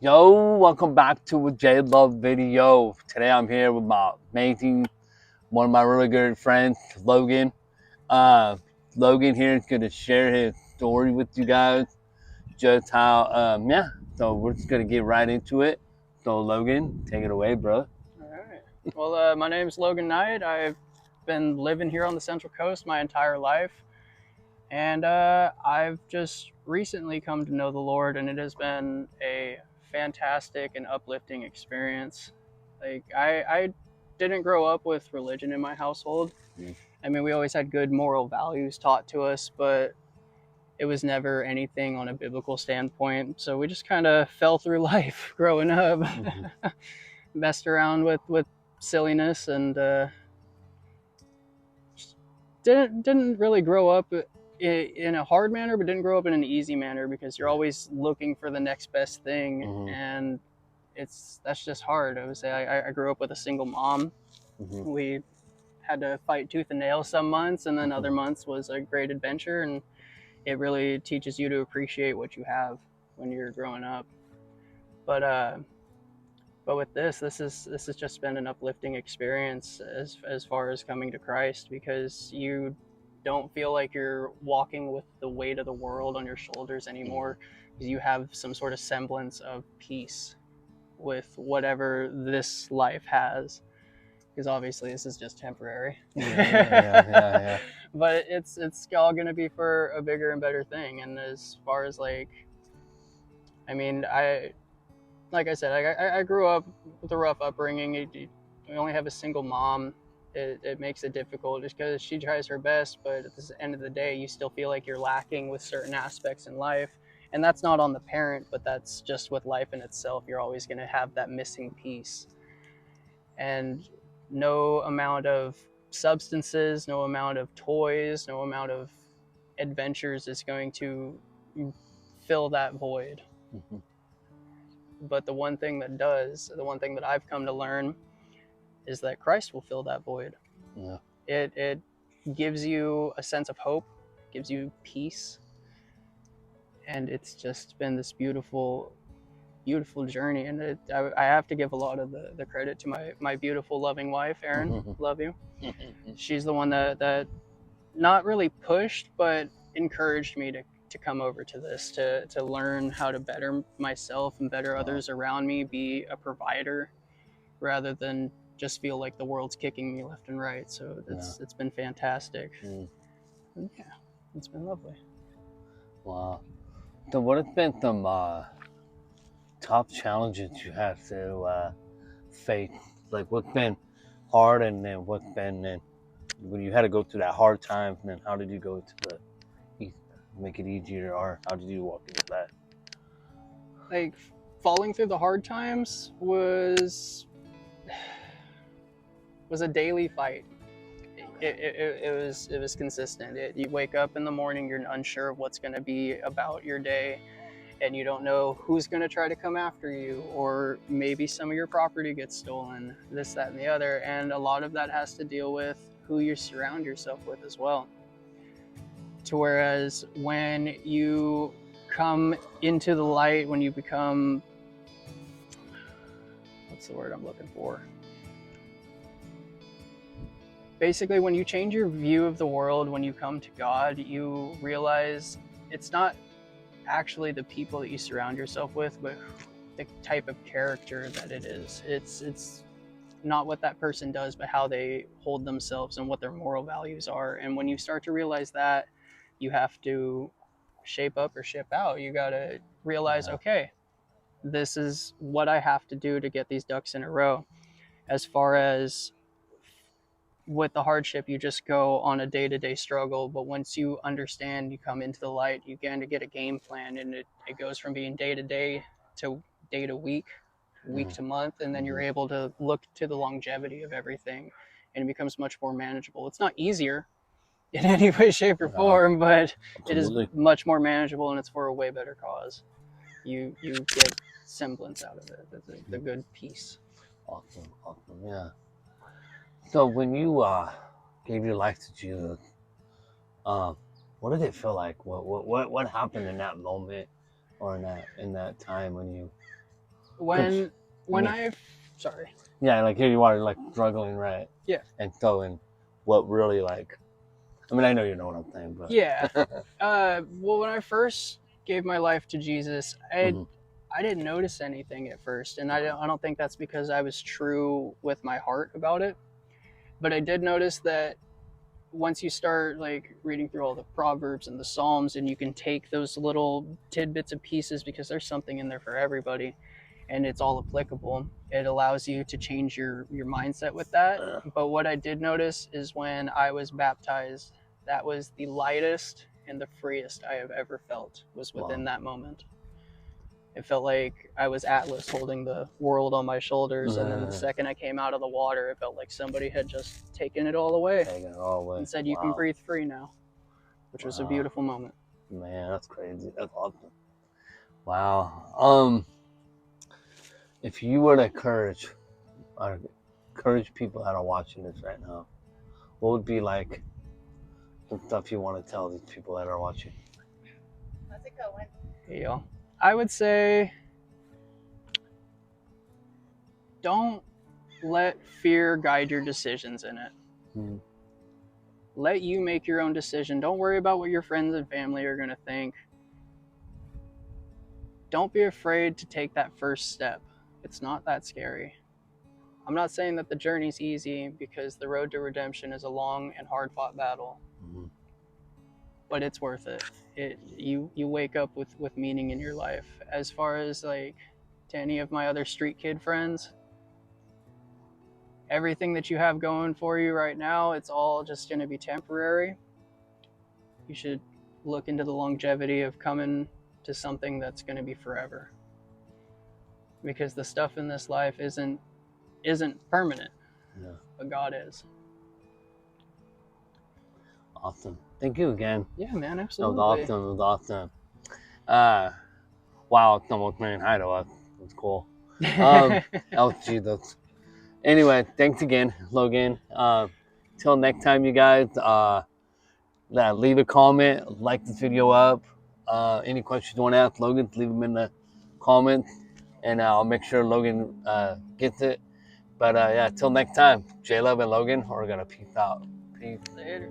Yo, welcome back to a J Love video. Today I'm here with one of my really good friends, Logan. Uh, Logan here is going to share his story with you guys. Just how, so we're just going to get right into it. So, Logan, take it away, bro. All right. Well, my name is Logan Knight. I've been living here on the Central Coast my entire life, and I've just recently come to know the Lord, and it has been a fantastic and uplifting experience. Like I didn't grow up with religion in my household. I mean, we always had good moral values taught to us, but it was never anything on a biblical standpoint. So we just kind of fell through life growing up, messed around with silliness, and didn't really grow up in a hard manner, but didn't grow up in an easy manner because you're always looking for the next best thing, and that's just hard. I would say I grew up with a single mom. We had to fight tooth and nail some months, and then other months was a great adventure, and it really teaches you to appreciate what you have when you're growing up. But with this has just been an uplifting experience as far as coming to Christ, because you don't feel like you're walking with the weight of the world on your shoulders anymore, because you have some sort of semblance of peace with whatever this life has, because obviously this is just temporary. Yeah. But it's all going to be for a bigger and better thing. And as far as like I said, I grew up with a rough upbringing. We only have a single mom. It makes it difficult just because she tries her best, but at the end of the day, you still feel like you're lacking with certain aspects in life. And that's not on the parent, but that's just with life in itself. You're always going to have that missing piece. And no amount of substances, no amount of toys, no amount of adventures is going to fill that void. But the one thing that I've come to learn is that Christ will fill that void. Yeah. It gives you a sense of hope, gives you peace, and it's just been this beautiful journey. And I have to give a lot of the credit to my beautiful, loving wife, Erin. Love you. She's the one that not really pushed, but encouraged me to come over to this, to learn how to better myself and better others around me, be a provider rather than just feel like the world's kicking me left and right. So it's been fantastic. And yeah, it's been lovely. Wow. So what have been some top challenges you had to face? Like what's been hard, and then what's been when you had to go through that hard time, and then how did you go to make it easier, or how did you walk into that? Like falling through the hard times was a daily fight. It was consistent. You wake up in the morning, you're unsure of what's going to be about your day, and you don't know who's going to try to come after you, or maybe some of your property gets stolen, this, that, and the other. And a lot of that has to deal with who you surround yourself with as well. To whereas when you come into the light, when you become, what's the word I'm looking for? Basically, when you change your view of the world, when you come to God, you realize it's not actually the people that you surround yourself with, but the type of character that it is. It's not what that person does, but how they hold themselves and what their moral values are. And when you start to realize that, you have to shape up or ship out. You got to realize, okay, this is what I have to do to get these ducks in a row. As far as with the hardship, you just go on a day-to-day struggle. But once you understand, you come into the light, you begin to get a game plan, and it goes from being day-to-day to day to week, week to month, and then you're able to look to the longevity of everything, and it becomes much more manageable. It's not easier in any way, shape, or form, but it is much more manageable, and it's for a way better cause. You get semblance out of it, the good piece. Awesome, yeah. So when you gave your life to Jesus, what did it feel like? What happened in that moment, or in that time when you when mean- I sorry. Yeah, like here you are, like struggling, right? Yeah. And so, and what really like, I mean, I know you know what I'm saying, but Yeah. Well, when I first gave my life to Jesus, Mhm. I didn't notice anything at first, and I don't think that's because I was true with my heart about it. But I did notice that once you start like reading through all the proverbs and the psalms, and you can take those little tidbits and pieces because there's something in there for everybody, and it's all applicable. It allows you to change your mindset with that. But what I did notice is when I was baptized, that was the lightest and the freest I have ever felt was within Wow. that moment. It felt like I was Atlas holding the world on my shoulders, and then the second I came out of the water, it felt like somebody had just taken it all away Taking it all away. and said, "You can breathe free now," which was a beautiful moment. Man, that's crazy. That's awesome. Wow. If you were to encourage people that are watching this right now, what would be like the stuff you want to tell these people that are watching? How's it going? Hey, y'all. I would say don't let fear guide your decisions in it. Mm-hmm. Let you make your own decision. Don't worry about what your friends and family are going to think. Don't be afraid to take that first step. It's not that scary. I'm not saying that the journey's easy, because the road to redemption is a long and hard-fought battle. Mm-hmm. But it's worth it. You wake up with meaning in your life. As far as like to any of my other street kid friends, everything that you have going for you right now, it's all just going to be temporary. You should look into the longevity of coming to something that's going to be forever, because the stuff in this life isn't permanent. Yeah. But God is. Awesome. Thank you again. Yeah, man, That absolutely. was awesome. It was awesome. Wow, it's almost saying hi to us. That's cool. Oh, Jesus. Anyway, thanks again, Logan. Till next time, you guys. Leave a comment, like this video up. Any questions you want to ask Logan, leave them in the comments, and I'll make sure Logan gets it. But yeah, till next time, J Love and Logan are gonna peace out. Peace. Later.